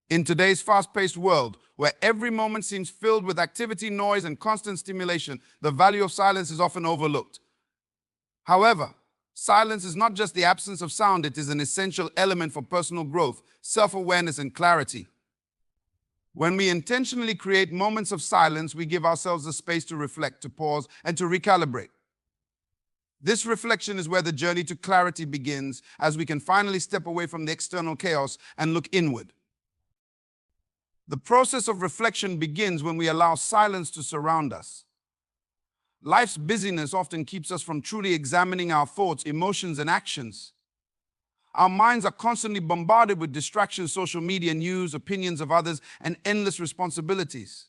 In today's fast-paced world, where every moment seems filled with activity, noise, and constant stimulation, the value of silence is often overlooked. However, silence is not just the absence of sound, it is an essential element for personal growth, self-awareness, and clarity. When we intentionally create moments of silence, we give ourselves the space to reflect, to pause, and to recalibrate. This reflection is where the journey to clarity begins, as we can finally step away from the external chaos and look inward. The process of reflection begins when we allow silence to surround us. Life's busyness often keeps us from truly examining our thoughts, emotions, and actions. Our minds are constantly bombarded with distractions, social media, news, opinions of others, and endless responsibilities.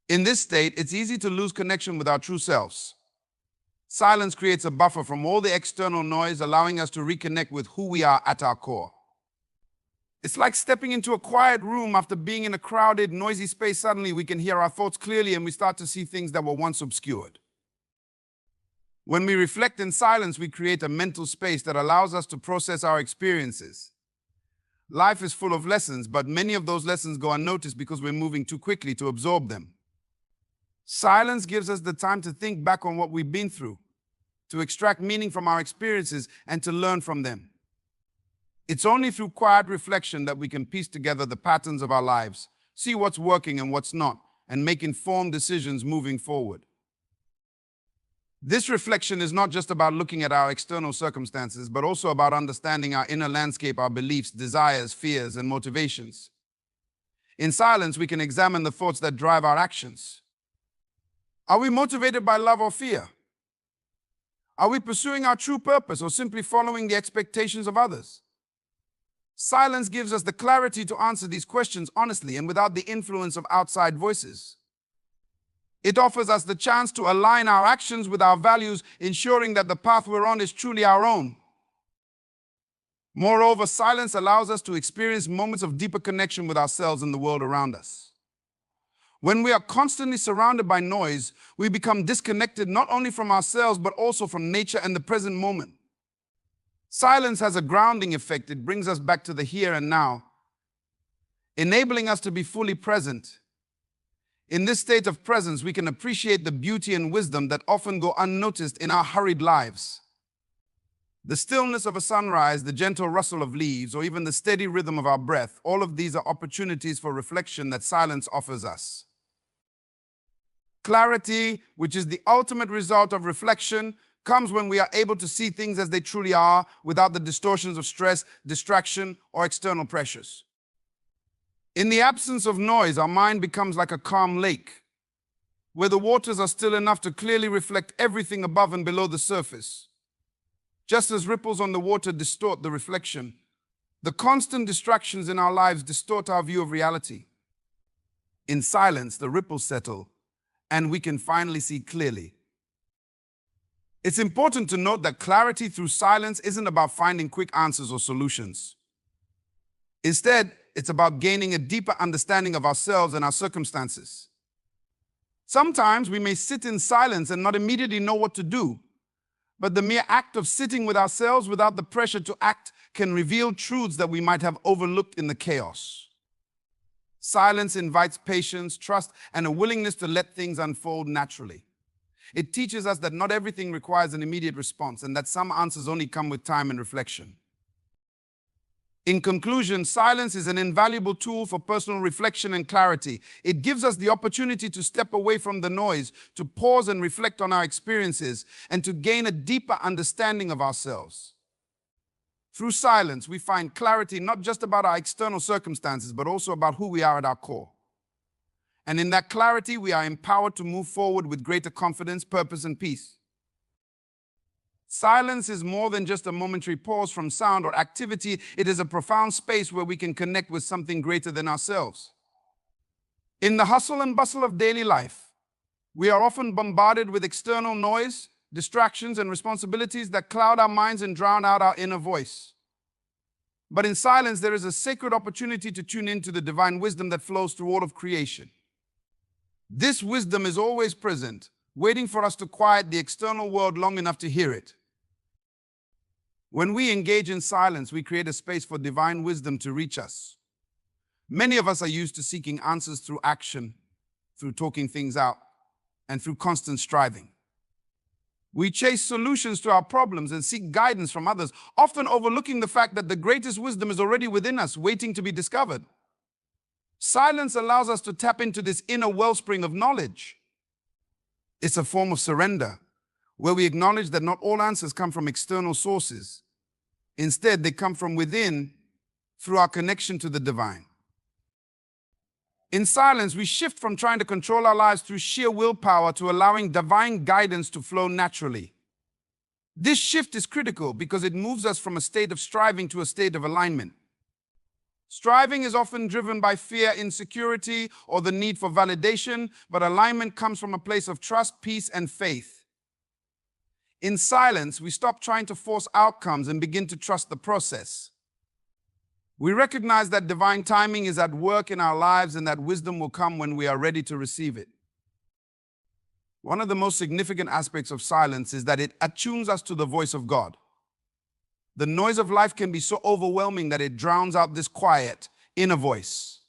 In this state, it's easy to lose connection with our true selves. Silence creates a buffer from all the external noise, allowing us to reconnect with who we are at our core. It's like stepping into a quiet room after being in a crowded, noisy space. Suddenly, we can hear our thoughts clearly and we start to see things that were once obscured. When we reflect in silence, we create a mental space that allows us to process our experiences. Life is full of lessons, but many of those lessons go unnoticed because we're moving too quickly to absorb them. Silence gives us the time to think back on what we've been through, to extract meaning from our experiences, and to learn from them. It's only through quiet reflection that we can piece together the patterns of our lives, see what's working and what's not, and make informed decisions moving forward. This reflection is not just about looking at our external circumstances, but also about understanding our inner landscape, our beliefs, desires, fears, and motivations. In silence, we can examine the thoughts that drive our actions. Are we motivated by love or fear? Are we pursuing our true purpose or simply following the expectations of others? Silence gives us the clarity to answer these questions honestly and without the influence of outside voices. It offers us the chance to align our actions with our values, ensuring that the path we're on is truly our own. Moreover, silence allows us to experience moments of deeper connection with ourselves and the world around us. When we are constantly surrounded by noise, we become disconnected not only from ourselves, but also from nature and the present moment. Silence has a grounding effect. It brings us back to the here and now, enabling us to be fully present. In this state of presence, we can appreciate the beauty and wisdom that often go unnoticed in our hurried lives. The stillness of a sunrise, the gentle rustle of leaves, or even the steady rhythm of our breath, all of these are opportunities for reflection that silence offers us. Clarity, which is the ultimate result of reflection, comes when we are able to see things as they truly are, without the distortions of stress, distraction, or external pressures. In the absence of noise, our mind becomes like a calm lake, where the waters are still enough to clearly reflect everything above and below the surface. Just as ripples on the water distort the reflection, the constant distractions in our lives distort our view of reality. In silence, the ripples settle, and we can finally see clearly. It's important to note that clarity through silence isn't about finding quick answers or solutions. Instead, it's about gaining a deeper understanding of ourselves and our circumstances. Sometimes we may sit in silence and not immediately know what to do, but the mere act of sitting with ourselves without the pressure to act can reveal truths that we might have overlooked in the chaos. Silence invites patience, trust, and a willingness to let things unfold naturally. It teaches us that not everything requires an immediate response and that some answers only come with time and reflection. In conclusion, silence is an invaluable tool for personal reflection and clarity. It gives us the opportunity to step away from the noise, to pause and reflect on our experiences, and to gain a deeper understanding of ourselves. Through silence, we find clarity not just about our external circumstances, but also about who we are at our core. And in that clarity, we are empowered to move forward with greater confidence, purpose, and peace. Silence is more than just a momentary pause from sound or activity. It is a profound space where we can connect with something greater than ourselves. In the hustle and bustle of daily life, we are often bombarded with external noise, distractions, and responsibilities that cloud our minds and drown out our inner voice. But in silence, there is a sacred opportunity to tune into the divine wisdom that flows through all of creation. This wisdom is always present, waiting for us to quiet the external world long enough to hear it. When we engage in silence, we create a space for divine wisdom to reach us. Many of us are used to seeking answers through action, through talking things out, and through constant striving. We chase solutions to our problems and seek guidance from others, often overlooking the fact that the greatest wisdom is already within us, waiting to be discovered. Silence allows us to tap into this inner wellspring of knowledge. It's a form of surrender, where we acknowledge that not all answers come from external sources. Instead, they come from within through our connection to the divine. In silence, we shift from trying to control our lives through sheer willpower to allowing divine guidance to flow naturally. This shift is critical because it moves us from a state of striving to a state of alignment. Striving is often driven by fear, insecurity, or the need for validation, but alignment comes from a place of trust, peace, and faith. In silence, we stop trying to force outcomes and begin to trust the process. We recognize that divine timing is at work in our lives and that wisdom will come when we are ready to receive it. One of the most significant aspects of silence is that it attunes us to the voice of God. The noise of life can be so overwhelming that it drowns out this quiet, inner voice.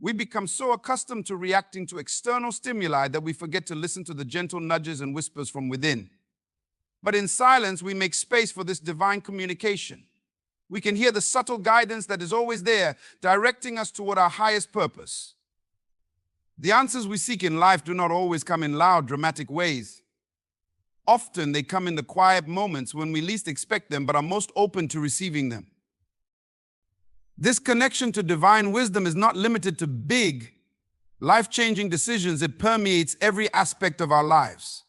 We become so accustomed to reacting to external stimuli that we forget to listen to the gentle nudges and whispers from within. But in silence, we make space for this divine communication. We can hear the subtle guidance that is always there, directing us toward our highest purpose. The answers we seek in life do not always come in loud, dramatic ways. Often they come in the quiet moments when we least expect them, but are most open to receiving them. This connection to divine wisdom is not limited to big, life-changing decisions. It permeates every aspect of our lives.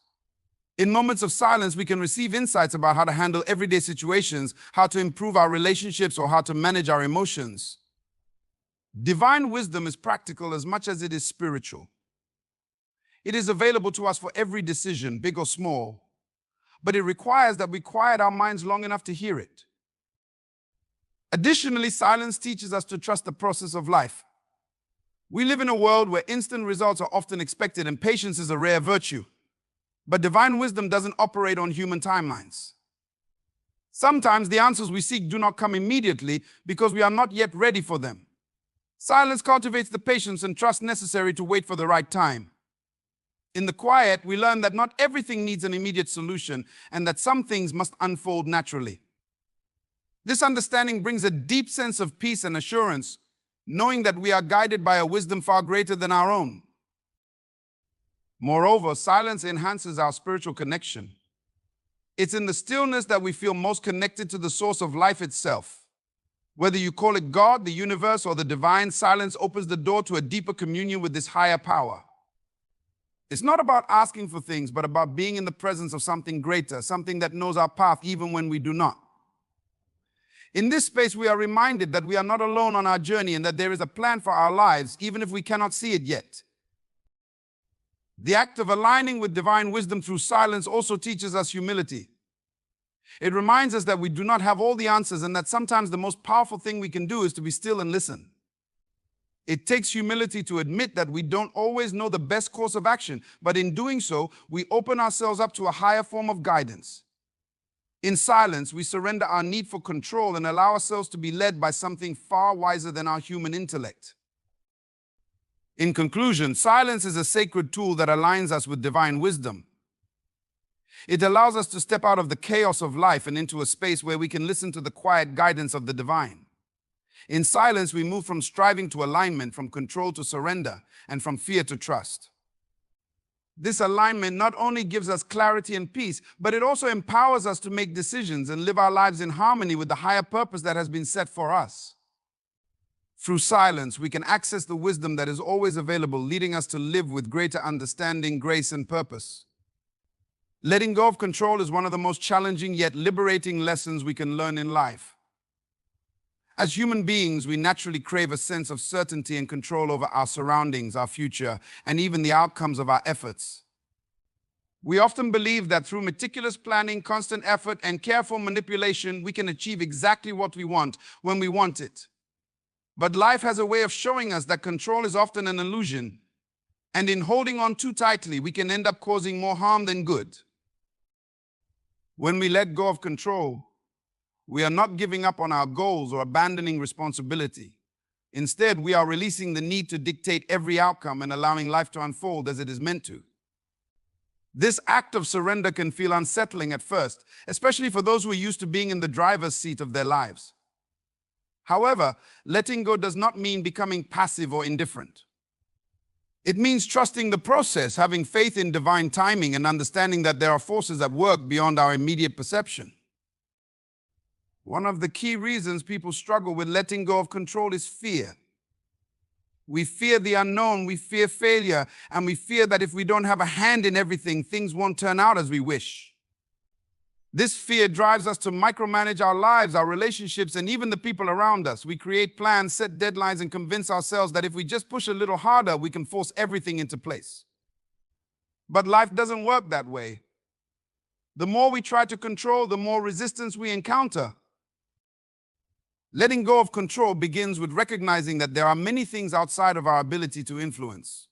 In moments of silence, we can receive insights about how to handle everyday situations, how to improve our relationships, or how to manage our emotions. Divine wisdom is practical as much as it is spiritual. It is available to us for every decision, big or small, but it requires that we quiet our minds long enough to hear it. Additionally, silence teaches us to trust the process of life. We live in a world where instant results are often expected and patience is a rare virtue. But divine wisdom doesn't operate on human timelines. Sometimes the answers we seek do not come immediately because we are not yet ready for them. Silence cultivates the patience and trust necessary to wait for the right time. In the quiet, we learn that not everything needs an immediate solution and that some things must unfold naturally. This understanding brings a deep sense of peace and assurance, knowing that we are guided by a wisdom far greater than our own. Moreover, silence enhances our spiritual connection. It's in the stillness that we feel most connected to the source of life itself. Whether you call it God, the universe, or the divine, silence opens the door to a deeper communion with this higher power. It's not about asking for things, but about being in the presence of something greater, something that knows our path even when we do not. In this space, we are reminded that we are not alone on our journey and that there is a plan for our lives, even if we cannot see it yet. The act of aligning with divine wisdom through silence also teaches us humility. It reminds us that we do not have all the answers and that sometimes the most powerful thing we can do is to be still and listen. It takes humility to admit that we don't always know the best course of action, but in doing so, we open ourselves up to a higher form of guidance. In silence, we surrender our need for control and allow ourselves to be led by something far wiser than our human intellect. In conclusion, silence is a sacred tool that aligns us with divine wisdom. It allows us to step out of the chaos of life and into a space where we can listen to the quiet guidance of the divine. In silence, we move from striving to alignment, from control to surrender, and from fear to trust. This alignment not only gives us clarity and peace, but it also empowers us to make decisions and live our lives in harmony with the higher purpose that has been set for us. Through silence, we can access the wisdom that is always available, leading us to live with greater understanding, grace, and purpose. Letting go of control is one of the most challenging yet liberating lessons we can learn in life. As human beings, we naturally crave a sense of certainty and control over our surroundings, our future, and even the outcomes of our efforts. We often believe that through meticulous planning, constant effort, and careful manipulation, we can achieve exactly what we want when we want it. But life has a way of showing us that control is often an illusion, and in holding on too tightly, we can end up causing more harm than good. When we let go of control, we are not giving up on our goals or abandoning responsibility, Instead, we are releasing the need to dictate every outcome and allowing life to unfold as it is meant to. This act of surrender can feel unsettling at first, especially for those who are used to being in the driver's seat of their lives. However, letting go does not mean becoming passive or indifferent. It means trusting the process, having faith in divine timing, and understanding that there are forces at work beyond our immediate perception. One of the key reasons people struggle with letting go of control is fear. We fear the unknown, we fear failure, and we fear that if we don't have a hand in everything, things won't turn out as we wish. This fear drives us to micromanage our lives, our relationships, and even the people around us. We create plans, set deadlines, and convince ourselves that if we just push a little harder, we can force everything into place. But life doesn't work that way. The more we try to control, the more resistance we encounter. Letting go of control begins with recognizing that there are many things outside of our ability to influence.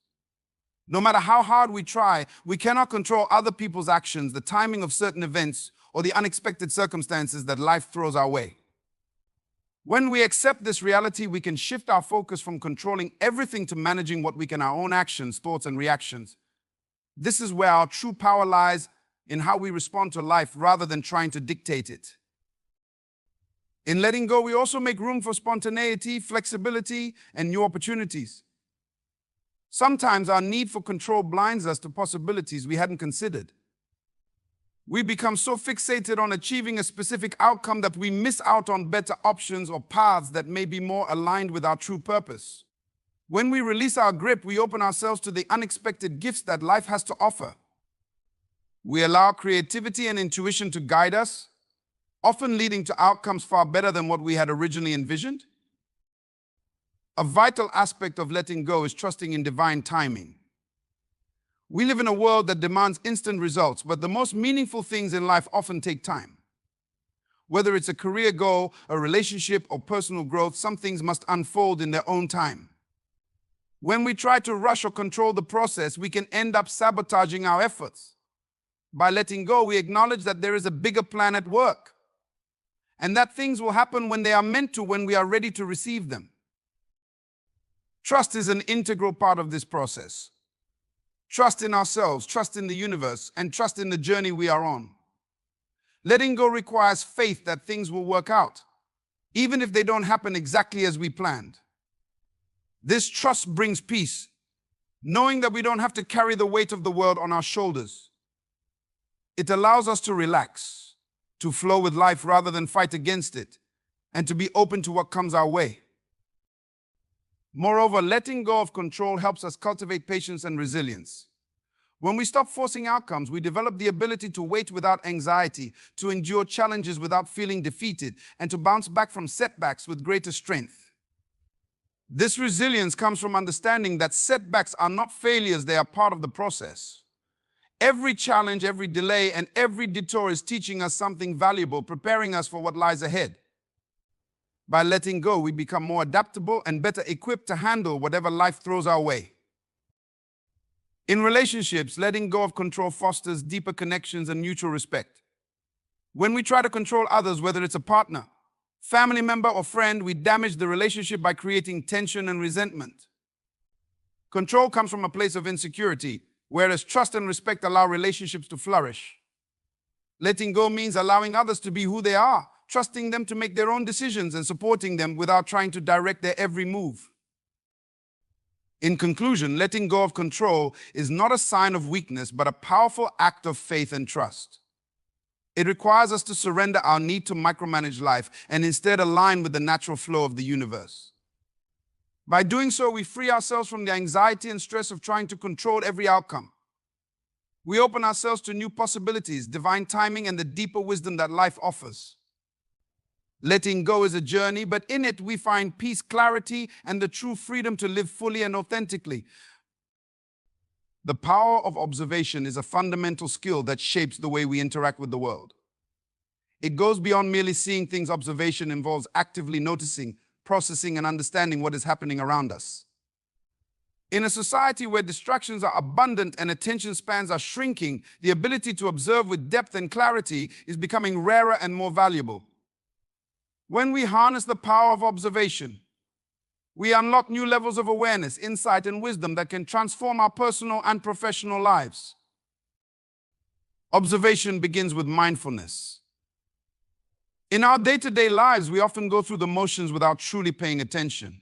No matter how hard we try, we cannot control other people's actions, the timing of certain events, or the unexpected circumstances that life throws our way. When we accept this reality, we can shift our focus from controlling everything to managing what we can, our own actions, thoughts, and reactions. This is where our true power lies, in how we respond to life rather than trying to dictate it. In letting go, we also make room for spontaneity, flexibility, and new opportunities. Sometimes our need for control blinds us to possibilities we hadn't considered. We become so fixated on achieving a specific outcome that we miss out on better options or paths that may be more aligned with our true purpose. When we release our grip, we open ourselves to the unexpected gifts that life has to offer. We allow creativity and intuition to guide us, often leading to outcomes far better than what we had originally envisioned. A vital aspect of letting go is trusting in divine timing. We live in a world that demands instant results, but the most meaningful things in life often take time. Whether it's a career goal, a relationship, or personal growth, some things must unfold in their own time. When we try to rush or control the process, we can end up sabotaging our efforts. By letting go, we acknowledge that there is a bigger plan at work, and that things will happen when they are meant to, when we are ready to receive them. Trust is an integral part of this process. Trust in ourselves, trust in the universe, and trust in the journey we are on. Letting go requires faith that things will work out, even if they don't happen exactly as we planned. This trust brings peace, knowing that we don't have to carry the weight of the world on our shoulders. It allows us to relax, to flow with life rather than fight against it, and to be open to what comes our way. Moreover, letting go of control helps us cultivate patience and resilience. When we stop forcing outcomes, we develop the ability to wait without anxiety, to endure challenges without feeling defeated, and to bounce back from setbacks with greater strength. This resilience comes from understanding that setbacks are not failures, they are part of the process. Every challenge, every delay, and every detour is teaching us something valuable, preparing us for what lies ahead. By letting go, we become more adaptable and better equipped to handle whatever life throws our way. In relationships, letting go of control fosters deeper connections and mutual respect. When we try to control others, whether it's a partner, family member, or friend, we damage the relationship by creating tension and resentment. Control comes from a place of insecurity, whereas trust and respect allow relationships to flourish. Letting go means allowing others to be who they are, trusting them to make their own decisions and supporting them without trying to direct their every move. In conclusion, letting go of control is not a sign of weakness, but a powerful act of faith and trust. It requires us to surrender our need to micromanage life and instead align with the natural flow of the universe. By doing so, we free ourselves from the anxiety and stress of trying to control every outcome. We open ourselves to new possibilities, divine timing, and the deeper wisdom that life offers. Letting go is a journey, but in it we find peace, clarity, and the true freedom to live fully and authentically. The power of observation is a fundamental skill that shapes the way we interact with the world. It goes beyond merely seeing things. Observation involves actively noticing, processing, and understanding what is happening around us. In a society where distractions are abundant and attention spans are shrinking, the ability to observe with depth and clarity is becoming rarer and more valuable. When we harness the power of observation, We unlock new levels of awareness, insight, and wisdom that can transform our personal and professional lives. Observation begins with mindfulness. In our day-to-day lives, we often go through the motions without truly paying attention.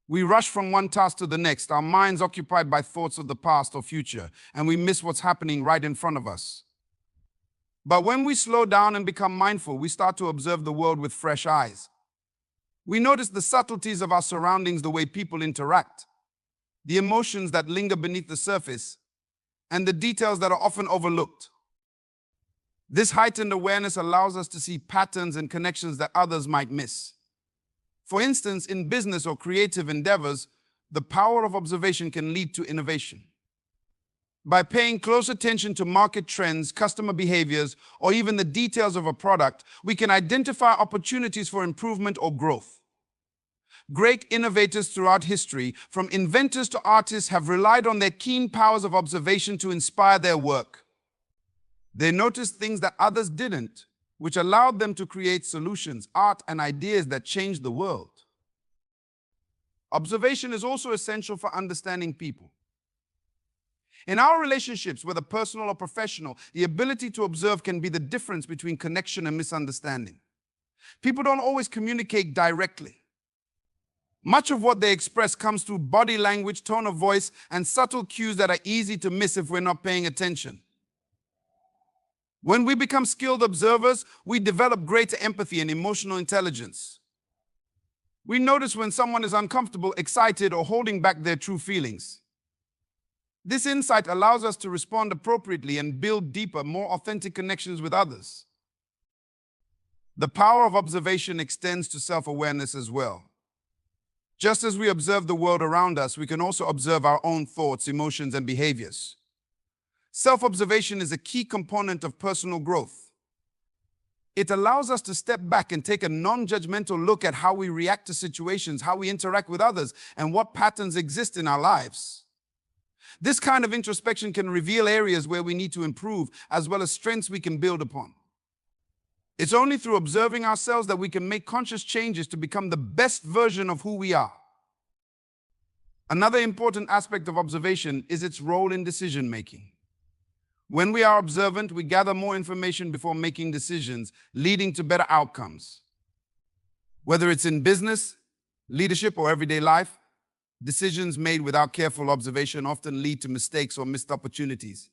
We rush from one task to the next, our minds occupied by thoughts of the past or future, and we miss what's happening right in front of us. But when we slow down and become mindful, we start to observe the world with fresh eyes. We notice the subtleties of our surroundings, the way people interact, the emotions that linger beneath the surface, and the details that are often overlooked. This heightened awareness allows us to see patterns and connections that others might miss. For instance, in business or creative endeavors, the power of observation can lead to innovation. By paying close attention to market trends, customer behaviors, or even the details of a product, we can identify opportunities for improvement or growth. Great innovators throughout history, from inventors to artists, have relied on their keen powers of observation to inspire their work. They noticed things that others didn't, which allowed them to create solutions, art, and ideas that changed the world. Observation is also essential for understanding people. In our relationships, whether personal or professional, the ability to observe can be the difference between connection and misunderstanding. People don't always communicate directly. Much of what they express comes through body language, tone of voice, and subtle cues that are easy to miss if we're not paying attention. When we become skilled observers, we develop greater empathy and emotional intelligence. We notice when someone is uncomfortable, excited, or holding back their true feelings. This insight allows us to respond appropriately and build deeper, more authentic connections with others. The power of observation extends to self-awareness as well. Just as we observe the world around us, we can also observe our own thoughts, emotions, and behaviors. Self-observation is a key component of personal growth. It allows us to step back and take a non-judgmental look at how we react to situations, how we interact with others, and what patterns exist in our lives. This kind of introspection can reveal areas where we need to improve, as well as strengths we can build upon. It's only through observing ourselves that we can make conscious changes to become the best version of who we are. Another important aspect of observation is its role in decision-making. When we are observant, we gather more information before making decisions, leading to better outcomes. Whether it's in business, leadership, or everyday life, decisions made without careful observation often lead to mistakes or missed opportunities.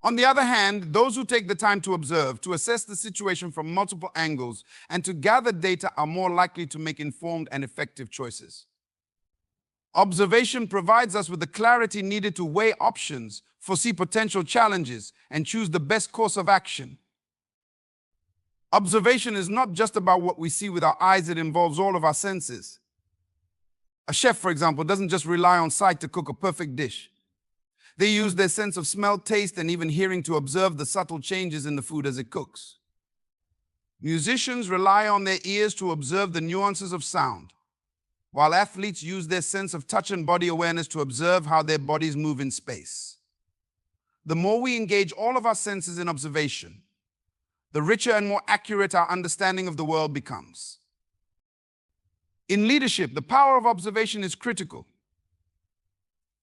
On the other hand, those who take the time to observe, to assess the situation from multiple angles, and to gather data are more likely to make informed and effective choices. Observation provides us with the clarity needed to weigh options, foresee potential challenges, and choose the best course of action. Observation is not just about what we see with our eyes, it involves all of our senses. A chef, for example, doesn't just rely on sight to cook a perfect dish. They use their sense of smell, taste, and even hearing to observe the subtle changes in the food as it cooks. Musicians rely on their ears to observe the nuances of sound, while athletes use their sense of touch and body awareness to observe how their bodies move in space. The more we engage all of our senses in observation, the richer and more accurate our understanding of the world becomes. In leadership, the power of observation is critical.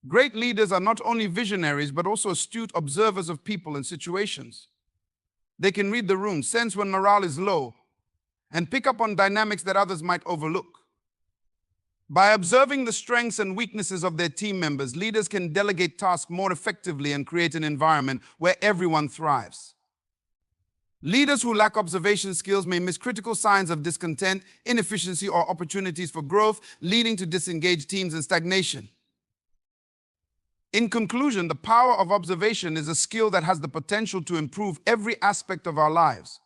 Great leaders are not only visionaries, but also astute observers of people and situations. They can read the room, sense when morale is low, and pick up on dynamics that others might overlook. By observing the strengths and weaknesses of their team members, leaders can delegate tasks more effectively and create an environment where everyone thrives. Leaders who lack observation skills may miss critical signs of discontent, inefficiency, or opportunities for growth, leading to disengaged teams and stagnation. In conclusion, the power of observation is a skill that has the potential to improve every aspect of our lives.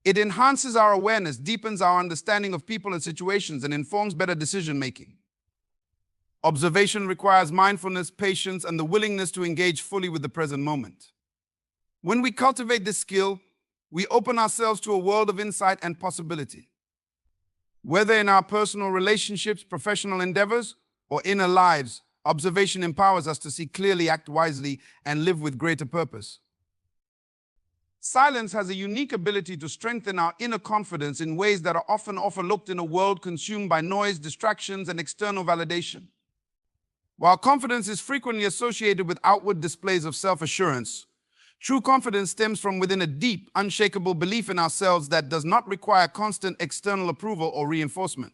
It enhances our awareness, deepens our understanding of people and situations, and informs better decision-making. Observation requires mindfulness, patience, and the willingness to engage fully with the present moment. When we cultivate this skill, we open ourselves to a world of insight and possibility. Whether in our personal relationships, professional endeavors, or inner lives, observation empowers us to see clearly, act wisely, and live with greater purpose. Silence has a unique ability to strengthen our inner confidence in ways that are often overlooked in a world consumed by noise, distractions, and external validation. While confidence is frequently associated with outward displays of self-assurance, true confidence stems from within a deep, unshakable belief in ourselves that does not require constant external approval or reinforcement.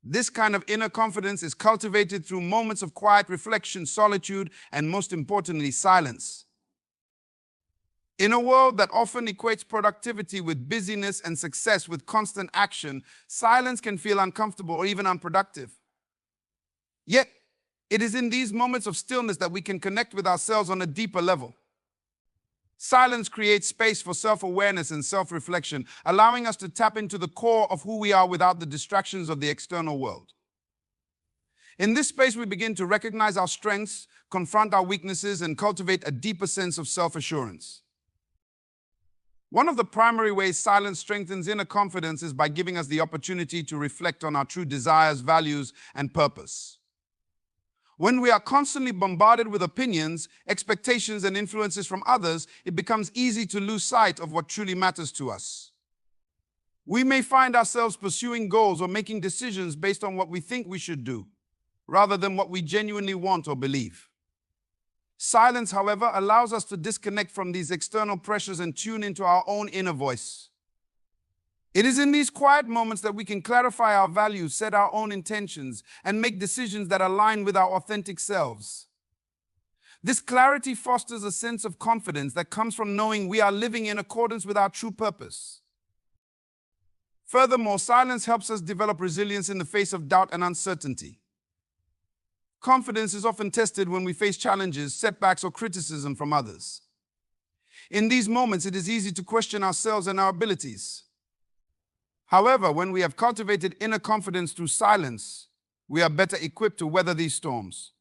This kind of inner confidence is cultivated through moments of quiet reflection, solitude, and most importantly, silence. In a world that often equates productivity with busyness and success with constant action, silence can feel uncomfortable or even unproductive. Yet, it is in these moments of stillness that we can connect with ourselves on a deeper level. Silence creates space for self-awareness and self-reflection, allowing us to tap into the core of who we are without the distractions of the external world. In this space, we begin to recognize our strengths, confront our weaknesses, and cultivate a deeper sense of self-assurance. One of the primary ways silence strengthens inner confidence is by giving us the opportunity to reflect on our true desires, values, and purpose. When we are constantly bombarded with opinions, expectations, and influences from others, it becomes easy to lose sight of what truly matters to us. We may find ourselves pursuing goals or making decisions based on what we think we should do, rather than what we genuinely want or believe. Silence, however, allows us to disconnect from these external pressures and tune into our own inner voice. It is in these quiet moments that we can clarify our values, set our own intentions, and make decisions that align with our authentic selves. This clarity fosters a sense of confidence that comes from knowing we are living in accordance with our true purpose. Furthermore, silence helps us develop resilience in the face of doubt and uncertainty. Confidence is often tested when we face challenges, setbacks, or criticism from others. In these moments, it is easy to question ourselves and our abilities. However, when we have cultivated inner confidence through silence, we are better equipped to weather these storms.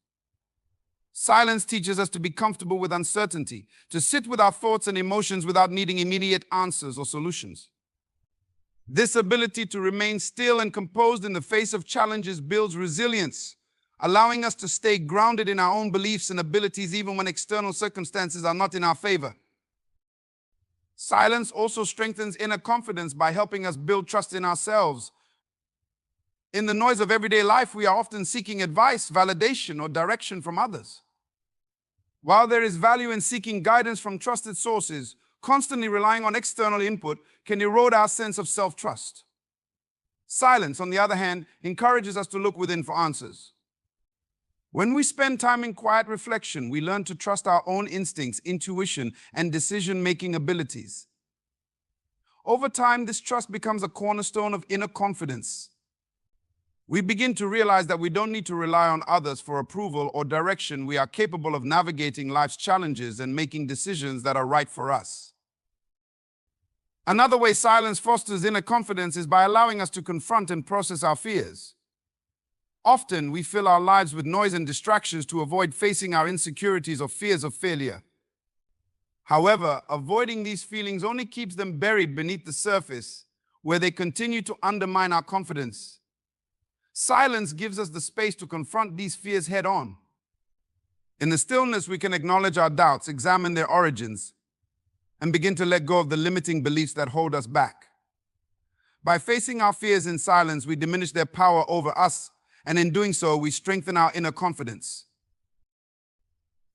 Silence teaches us to be comfortable with uncertainty, to sit with our thoughts and emotions without needing immediate answers or solutions. This ability to remain still and composed in the face of challenges builds resilience, allowing us to stay grounded in our own beliefs and abilities even when external circumstances are not in our favor. Silence also strengthens inner confidence by helping us build trust in ourselves. In the noise of everyday life, we are often seeking advice, validation, or direction from others. While there is value in seeking guidance from trusted sources, constantly relying on external input can erode our sense of self-trust. Silence, on the other hand, encourages us to look within for answers. When we spend time in quiet reflection, we learn to trust our own instincts, intuition, and decision-making abilities. Over time, this trust becomes a cornerstone of inner confidence. We begin to realize that we don't need to rely on others for approval or direction. We are capable of navigating life's challenges and making decisions that are right for us. Another way silence fosters inner confidence is by allowing us to confront and process our fears. Often, we fill our lives with noise and distractions to avoid facing our insecurities or fears of failure. However, avoiding these feelings only keeps them buried beneath the surface, where they continue to undermine our confidence. Silence gives us the space to confront these fears head-on. In the stillness, we can acknowledge our doubts, examine their origins, and begin to let go of the limiting beliefs that hold us back. By facing our fears in silence, we diminish their power over us, and in doing so, we strengthen our inner confidence.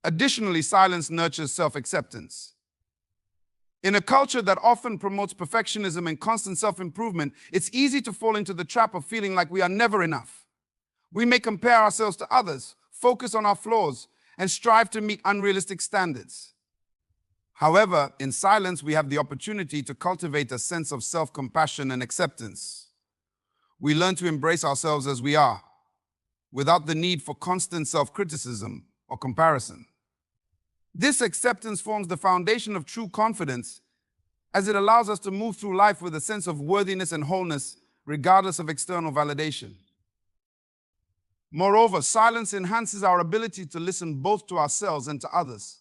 Additionally, silence nurtures self-acceptance. In a culture that often promotes perfectionism and constant self-improvement, it's easy to fall into the trap of feeling like we are never enough. We may compare ourselves to others, focus on our flaws, and strive to meet unrealistic standards. However, in silence, we have the opportunity to cultivate a sense of self-compassion and acceptance. We learn to embrace ourselves as we are, without the need for constant self-criticism or comparison. This acceptance forms the foundation of true confidence, as it allows us to move through life with a sense of worthiness and wholeness, regardless of external validation. Moreover, silence enhances our ability to listen both to ourselves and to others.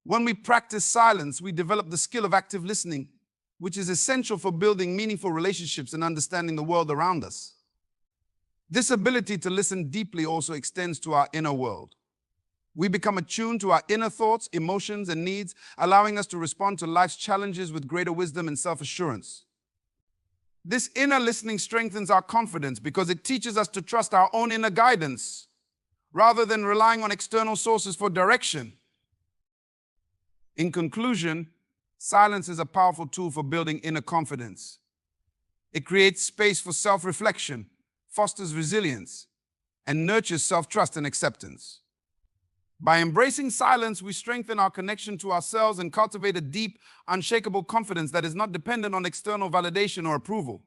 When we practice silence, we develop the skill of active listening, which is essential for building meaningful relationships and understanding the world around us. This ability to listen deeply also extends to our inner world. We become attuned to our inner thoughts, emotions, and needs, allowing us to respond to life's challenges with greater wisdom and self-assurance. This inner listening strengthens our confidence because it teaches us to trust our own inner guidance rather than relying on external sources for direction. In conclusion, silence is a powerful tool for building inner confidence. It creates space for self-reflection, fosters resilience, and nurtures self-trust and acceptance. By embracing silence, we strengthen our connection to ourselves and cultivate a deep, unshakable confidence that is not dependent on external validation or approval.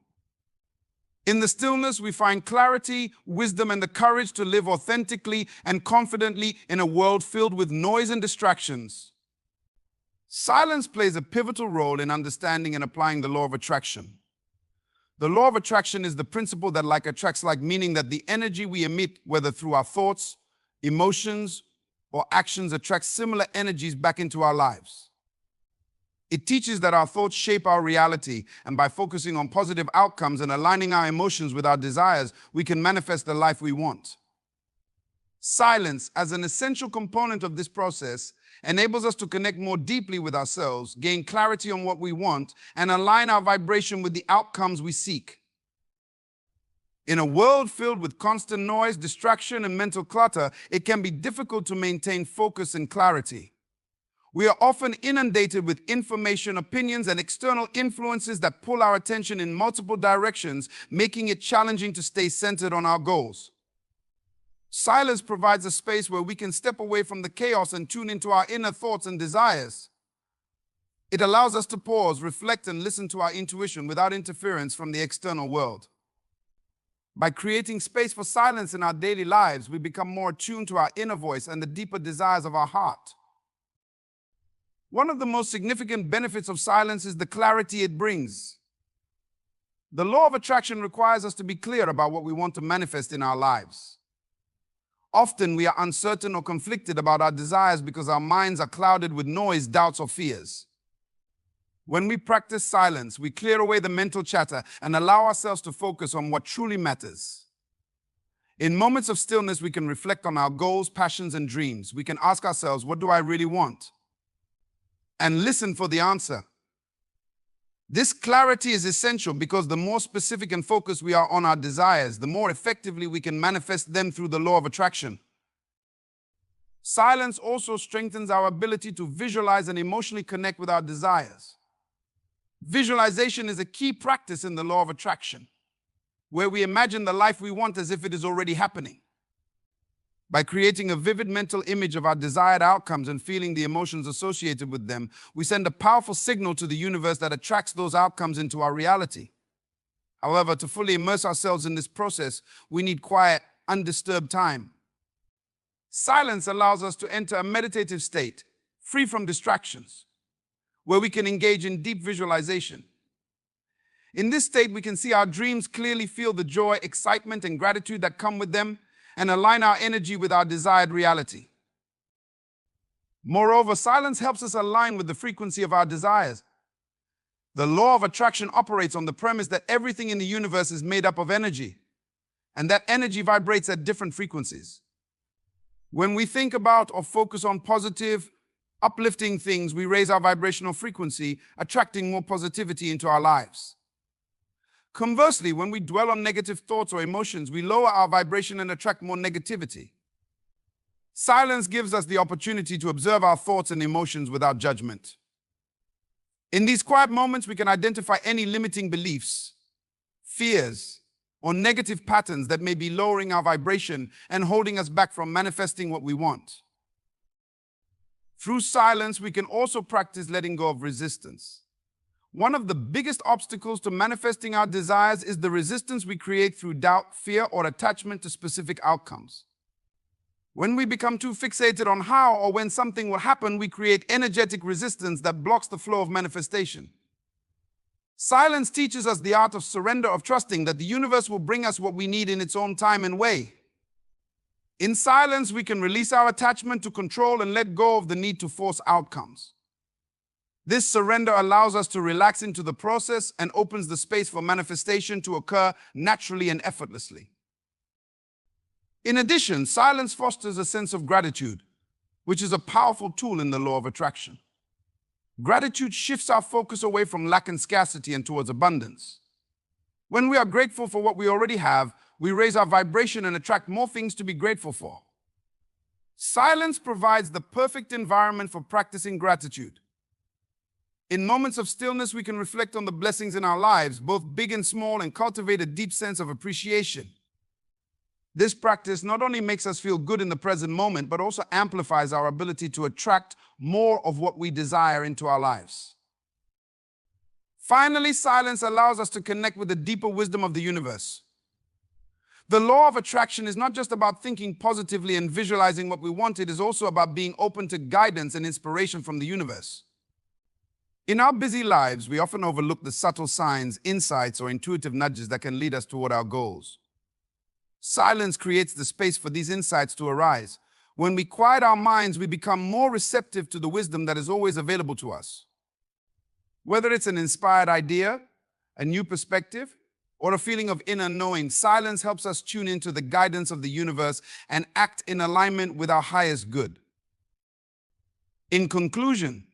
In the stillness, we find clarity, wisdom, and the courage to live authentically and confidently in a world filled with noise and distractions. Silence plays a pivotal role in understanding and applying the law of attraction. The law of attraction is the principle that like attracts like, meaning that the energy we emit, whether through our thoughts, emotions, or actions, attracts similar energies back into our lives. It teaches that our thoughts shape our reality, and by focusing on positive outcomes and aligning our emotions with our desires, we can manifest the life we want. Silence, as an essential component of this process, enables us to connect more deeply with ourselves, gain clarity on what we want, and align our vibration with the outcomes we seek. In a world filled with constant noise, distraction, and mental clutter, it can be difficult to maintain focus and clarity. We are often inundated with information, opinions, and external influences that pull our attention in multiple directions, making it challenging to stay centered on our goals. Silence provides a space where we can step away from the chaos and tune into our inner thoughts and desires. It allows us to pause, reflect, and listen to our intuition without interference from the external world. By creating space for silence in our daily lives, we become more attuned to our inner voice and the deeper desires of our heart. One of the most significant benefits of silence is the clarity it brings. The law of attraction requires us to be clear about what we want to manifest in our lives. Often we are uncertain or conflicted about our desires because our minds are clouded with noise, doubts, or fears. When we practice silence, we clear away the mental chatter and allow ourselves to focus on what truly matters. In moments of stillness, we can reflect on our goals, passions, and dreams. We can ask ourselves, what do I really want? And listen for the answer. This clarity is essential because the more specific and focused we are on our desires, the more effectively we can manifest them through the law of attraction. Silence also strengthens our ability to visualize and emotionally connect with our desires. Visualization is a key practice in the law of attraction, where we imagine the life we want as if it is already happening. By creating a vivid mental image of our desired outcomes and feeling the emotions associated with them, we send a powerful signal to the universe that attracts those outcomes into our reality. However, to fully immerse ourselves in this process, we need quiet, undisturbed time. Silence allows us to enter a meditative state, free from distractions, where we can engage in deep visualization. In this state, we can see our dreams clearly, feel the joy, excitement, and gratitude that come with them, and align our energy with our desired reality. Moreover, silence helps us align with the frequency of our desires. The law of attraction operates on the premise that everything in the universe is made up of energy, and that energy vibrates at different frequencies. When we think about or focus on positive, uplifting things, we raise our vibrational frequency, attracting more positivity into our lives. Conversely, when we dwell on negative thoughts or emotions, we lower our vibration and attract more negativity. Silence gives us the opportunity to observe our thoughts and emotions without judgment. In these quiet moments, we can identify any limiting beliefs, fears, or negative patterns that may be lowering our vibration and holding us back from manifesting what we want. Through silence, we can also practice letting go of resistance. One of the biggest obstacles to manifesting our desires is the resistance we create through doubt, fear, or attachment to specific outcomes. When we become too fixated on how or when something will happen, we create energetic resistance that blocks the flow of manifestation. Silence teaches us the art of surrender, of trusting that the universe will bring us what we need in its own time and way. In silence, we can release our attachment to control and let go of the need to force outcomes. This surrender allows us to relax into the process and opens the space for manifestation to occur naturally and effortlessly. In addition, silence fosters a sense of gratitude. which is a powerful tool in the law of attraction. Gratitude shifts our focus away from lack and scarcity and towards abundance. When we are grateful for what we already have, we raise our vibration and attract more things to be grateful for. Silence provides the perfect environment for practicing gratitude. In moments of stillness, we can reflect on the blessings in our lives, both big and small, and cultivate a deep sense of appreciation. This practice not only makes us feel good in the present moment, but also amplifies our ability to attract more of what we desire into our lives. Finally, silence allows us to connect with the deeper wisdom of the universe. The law of attraction is not just about thinking positively and visualizing what we want, it is also about being open to guidance and inspiration from the universe. In our busy lives, we often overlook the subtle signs, insights, or intuitive nudges that can lead us toward our goals. Silence creates the space for these insights to arise. When we quiet our minds, we become more receptive to the wisdom that is always available to us. Whether it's an inspired idea, a new perspective, or a feeling of inner knowing, silence helps us tune into the guidance of the universe and act in alignment with our highest good. In conclusion,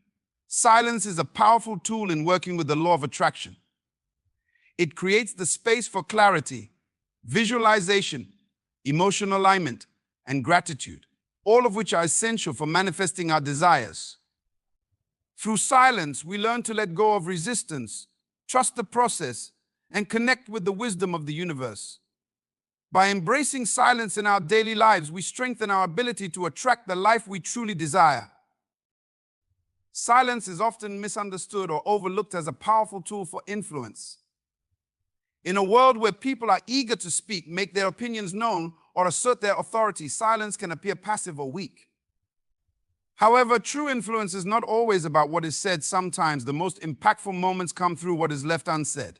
silence is a powerful tool in working with the law of attraction. It creates the space for clarity, visualization, emotional alignment, and gratitude, all of which are essential for manifesting our desires. Through silence, we learn to let go of resistance, trust the process, and connect with the wisdom of the universe. By embracing silence in our daily lives, we strengthen our ability to attract the life we truly desire. Silence is often misunderstood or overlooked as a powerful tool for influence. In a world where people are eager to speak, make their opinions known, or assert their authority, silence can appear passive or weak. However, true influence is not always about what is said. Sometimes the most impactful moments come through what is left unsaid.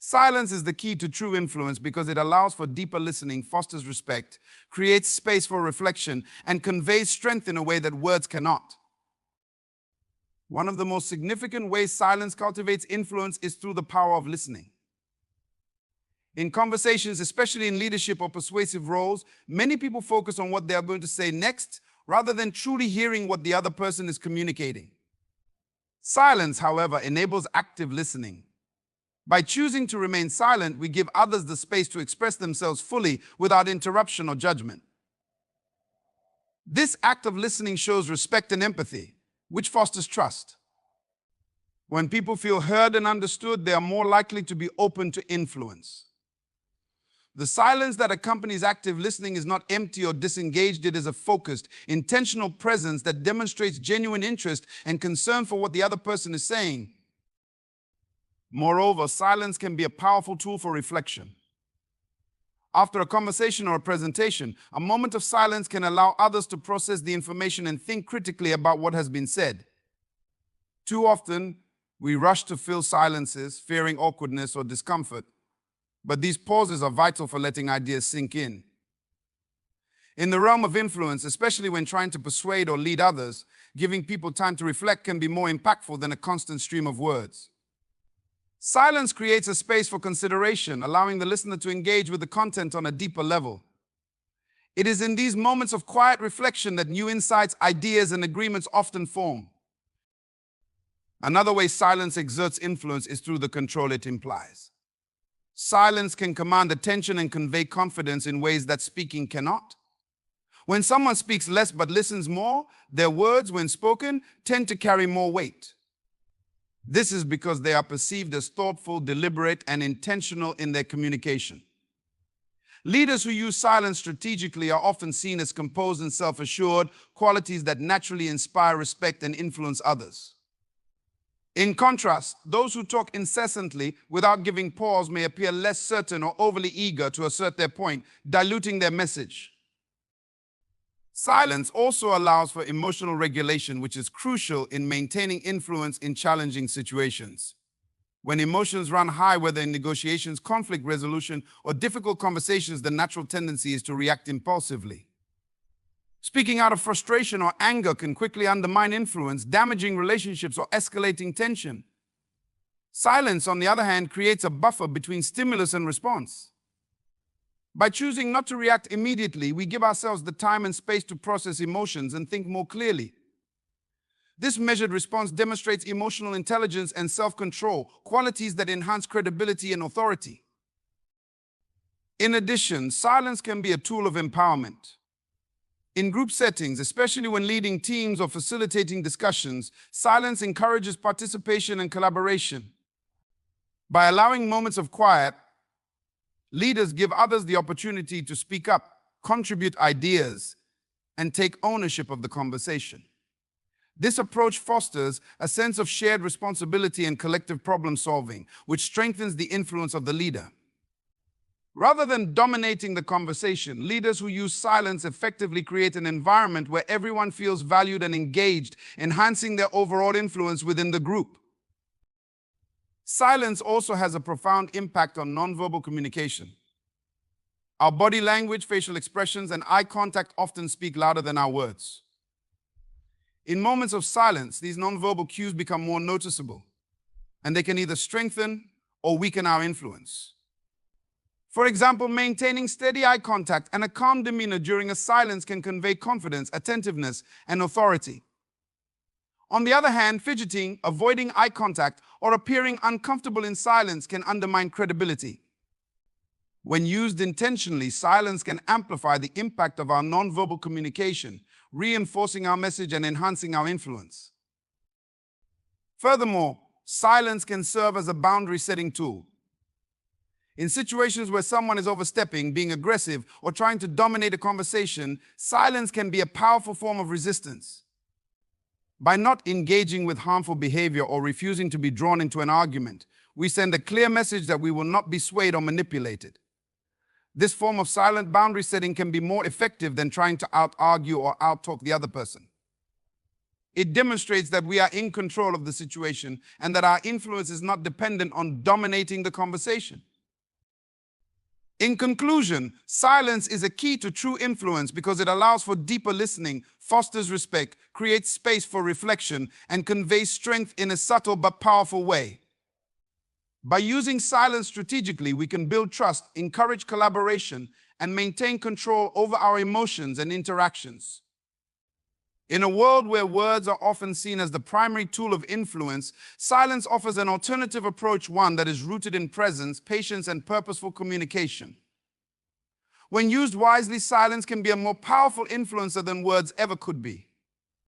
Silence is the key to true influence because it allows for deeper listening, fosters respect, creates space for reflection, and conveys strength in a way that words cannot. One of the most significant ways silence cultivates influence is through the power of listening. In conversations, especially in leadership or persuasive roles, many people focus on what they are going to say next rather than truly hearing what the other person is communicating. Silence, however, enables active listening. By choosing to remain silent, we give others the space to express themselves fully without interruption or judgment. This act of listening shows respect and empathy, which fosters trust. When people feel heard and understood, they are more likely to be open to influence. The silence that accompanies active listening is not empty or disengaged. It is a focused, intentional presence that demonstrates genuine interest and concern for what the other person is saying. Moreover, silence can be a powerful tool for reflection. After a conversation or a presentation, a moment of silence can allow others to process the information and think critically about what has been said. Too often, we rush to fill silences, fearing awkwardness or discomfort. But these pauses are vital for letting ideas sink in. In the realm of influence, especially when trying to persuade or lead others, giving people time to reflect can be more impactful than a constant stream of words. Silence creates a space for consideration, allowing the listener to engage with the content on a deeper level. It is in these moments of quiet reflection that new insights, ideas, and agreements often form. Another way silence exerts influence is through the control it implies. Silence can command attention and convey confidence in ways that speaking cannot. When someone speaks less but listens more, their words, when spoken, tend to carry more weight. This is because they are perceived as thoughtful, deliberate, and intentional in their communication. Leaders who use silence strategically are often seen as composed and self-assured, qualities that naturally inspire respect and influence others. In contrast, those who talk incessantly without giving pause may appear less certain or overly eager to assert their point, diluting their message. Silence also allows for emotional regulation, which is crucial in maintaining influence in challenging situations. When emotions run high, whether in negotiations, conflict resolution, or difficult conversations, the natural tendency is to react impulsively. Speaking out of frustration or anger can quickly undermine influence, damaging relationships or escalating tension. Silence, on the other hand, creates a buffer between stimulus and response. By choosing not to react immediately, we give ourselves the time and space to process emotions and think more clearly. This measured response demonstrates emotional intelligence and self-control, qualities that enhance credibility and authority. In addition, silence can be a tool of empowerment. In group settings, especially when leading teams or facilitating discussions, silence encourages participation and collaboration. By allowing moments of quiet, leaders give others the opportunity to speak up, contribute ideas, and take ownership of the conversation. This approach fosters a sense of shared responsibility and collective problem solving, which strengthens the influence of the leader. Rather than dominating the conversation, leaders who use silence effectively create an environment where everyone feels valued and engaged, enhancing their overall influence within the group. Silence also has a profound impact on nonverbal communication. Our body language, facial expressions, and eye contact often speak louder than our words. In moments of silence, these nonverbal cues become more noticeable, and they can either strengthen or weaken our influence. For example, maintaining steady eye contact and a calm demeanor during a silence can convey confidence, attentiveness, and authority. On the other hand, fidgeting, avoiding eye contact, or appearing uncomfortable in silence can undermine credibility. When used intentionally, silence can amplify the impact of our nonverbal communication, reinforcing our message and enhancing our influence. Furthermore, silence can serve as a boundary-setting tool. In situations where someone is overstepping, being aggressive, or trying to dominate a conversation, silence can be a powerful form of resistance. By not engaging with harmful behavior or refusing to be drawn into an argument, we send a clear message that we will not be swayed or manipulated. This form of silent boundary setting can be more effective than trying to out-argue or out-talk the other person. It demonstrates that we are in control of the situation and that our influence is not dependent on dominating the conversation. In conclusion, silence is a key to true influence because it allows for deeper listening, fosters respect, creates space for reflection, and conveys strength in a subtle but powerful way. By using silence strategically, we can build trust, encourage collaboration, and maintain control over our emotions and interactions. In a world where words are often seen as the primary tool of influence, silence offers an alternative approach, one that is rooted in presence, patience, and purposeful communication. When used wisely, silence can be a more powerful influencer than words ever could be.